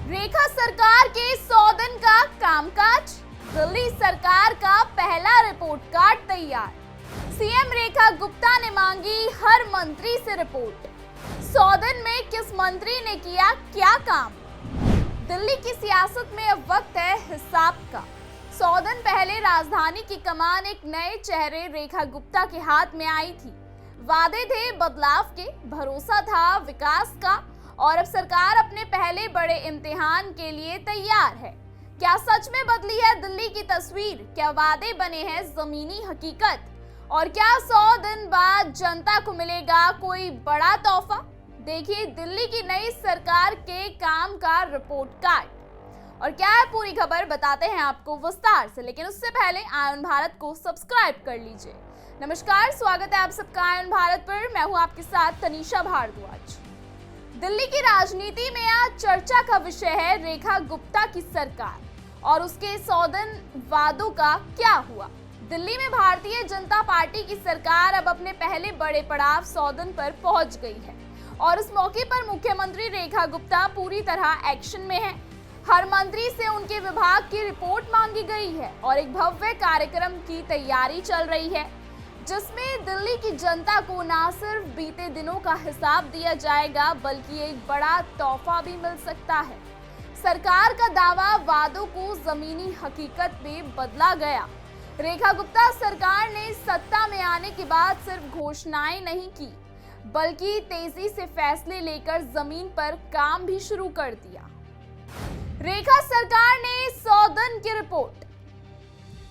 रेखा सरकार के 100 दिन का कामकाज, दिल्ली सरकार का पहला रिपोर्ट कार्ड तैयार। सीएम रेखा गुप्ता ने मांगी हर मंत्री से रिपोर्ट। 100 दिन में किस मंत्री ने किया क्या काम? दिल्ली की सियासत में अब वक्त है हिसाब का। 100 दिन पहले राजधानी की कमान एक नए चेहरे रेखा गुप्ता के हाथ में आई थी। वादे थे बदलाव के, भरोसा था विकास का, और अब सरकार अपने पहले बड़े इम्तिहान के लिए तैयार है। क्या सच में बदली है दिल्ली की तस्वीर? क्या वादे बने हैं जमीनी हकीकत? और क्या 100 दिन बाद जनता को मिलेगा कोई बड़ा तोहफा? देखिए दिल्ली की नई सरकार के काम का रिपोर्ट कार्ड। और क्या है पूरी खबर, बताते हैं आपको विस्तार से, लेकिन उससे पहले आयन भारत को सब्सक्राइब कर लीजिए। नमस्कार, स्वागत है आप सबका आयन भारत पर। मैं हूं आपके साथ तनीषा भारद्वाज। दिल्ली की राजनीति में आज चर्चा का विषय है रेखा गुप्ता की सरकार और उसके 100 दिन वादों का क्या हुआ। दिल्ली में भारतीय जनता पार्टी की सरकार अब अपने पहले बड़े पड़ाव 100 दिन पर पहुंच गई है और इस मौके पर मुख्यमंत्री रेखा गुप्ता पूरी तरह एक्शन में है। हर मंत्री से उनके विभाग की रिपोर्ट मांगी गई है और एक भव्य कार्यक्रम की तैयारी चल रही है, जिसमें दिल्ली की जनता को न सिर्फ बीते दिनों का हिसाब दिया जाएगा, बल्कि एक बड़ा तोहफा भी मिल सकता है। सरकार का दावा वादों को जमीनी हकीकत में बदला गया। रेखा गुप्ता सरकार ने सत्ता में आने के बाद सिर्फ घोषणाएं नहीं की, बल्कि तेजी से फैसले लेकर जमीन पर काम भी शुरू कर दिया। रेखा सरकार ने 100 दिन की रिपोर्ट।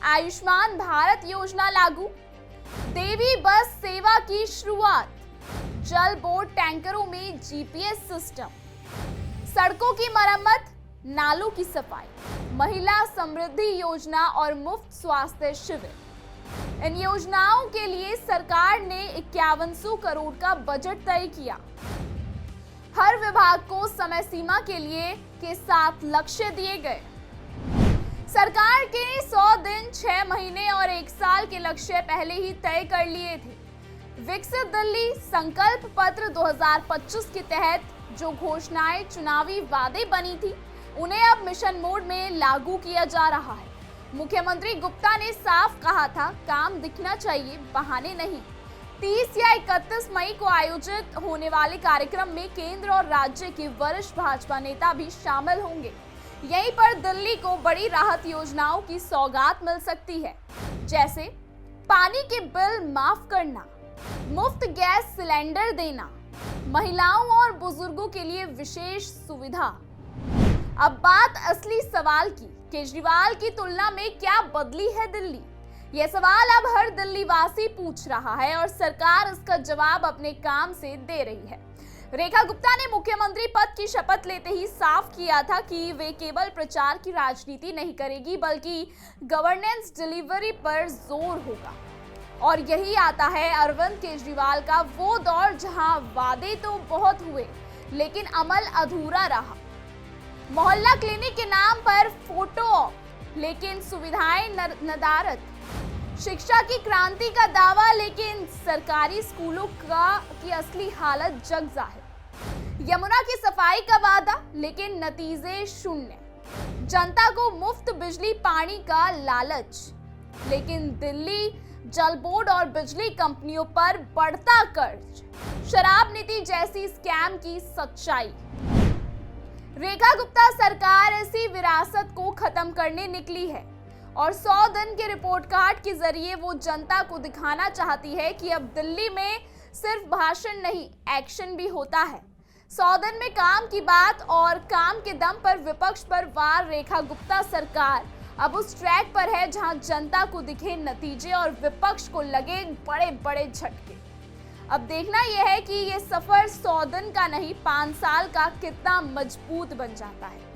आयुष्मान भारत योजना लागू, देवी बस सेवा की शुरुआत, जल बोर्ड टैंकरों में जीपीएस सिस्टम, सड़कों की मरम्मत, नालों की सफाई, महिला समृद्धि योजना और मुफ्त स्वास्थ्य शिविर। इन योजनाओं के लिए सरकार ने 5100 करोड़ का बजट तय किया। हर विभाग को समय सीमा के साथ लक्ष्य दिए गए। सरकार के 100 दिन, 6 महीने और 1 साल के लक्ष्य पहले ही तय कर लिए थे। विकसित दिल्ली संकल्प पत्र 2025 के तहत जो घोषणाएं चुनावी वादे बनी थी, उन्हें अब मिशन मोड में लागू किया जा रहा है। मुख्यमंत्री गुप्ता ने साफ कहा था, काम दिखना चाहिए, बहाने नहीं। 30 या 31 मई को आयोजित होने वाले कार्यक्रम में केंद्र और राज्य के वरिष्ठ भाजपा नेता भी शामिल होंगे। यहीं पर दिल्ली को बड़ी राहत योजनाओं की सौगात मिल सकती है, जैसे पानी के बिल माफ करना, मुफ्त गैस सिलेंडर देना, महिलाओं और बुजुर्गों के लिए विशेष सुविधा। अब बात असली सवाल की, केजरीवाल की तुलना में क्या बदली है दिल्ली? यह सवाल अब हर दिल्ली वासी पूछ रहा है और सरकार इसका जवाब अपने काम से दे रही है। रेखा गुप्ता ने मुख्यमंत्री पद की शपथ लेते ही साफ किया था कि वे केवल प्रचार की राजनीति नहीं करेगी, बल्कि गवर्नेंस डिलीवरी पर जोर होगा। और यही आता है अरविंद केजरीवाल का वो दौर जहां वादे तो बहुत हुए, लेकिन अमल अधूरा रहा। मोहल्ला क्लिनिक के नाम पर फोटो ऑप, लेकिन सुविधाएं नदारत। शिक्षा की क्रांति का दावा, लेकिन सरकारी स्कूलों की असली हालत जग जाहिर। यमुना की सफाई का वादा, लेकिन नतीजे शून्य। जनता को मुफ्त बिजली पानी का लालच, लेकिन दिल्ली जल बोर्ड और बिजली कंपनियों पर बढ़ता कर्ज। शराब नीति जैसी स्कैम की सच्चाई। रेखा गुप्ता सरकार इसी विरासत को खत्म करने निकली है और 100 दिन के रिपोर्ट कार्ड के जरिए वो जनता को दिखाना चाहती है कि अब दिल्ली में सिर्फ भाषण नहीं, एक्शन भी होता है। 100 दिन में काम की बात और काम के दम पर विपक्ष पर वार। रेखा गुप्ता सरकार अब उस ट्रैक पर है जहां जनता को दिखे नतीजे और विपक्ष को लगे बड़े बड़े झटके। अब देखना यह है कि ये सफर 100 दिन का नहीं, 5 साल का कितना मजबूत बन जाता है।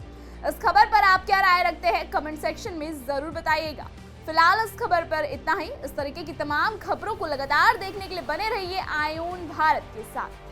इस खबर पर आप क्या राय रखते हैं, कमेंट सेक्शन में जरूर बताइएगा। फिलहाल इस खबर पर इतना ही। इस तरीके की तमाम खबरों को लगातार देखने के लिए बने रहिए आयोन भारत के साथ।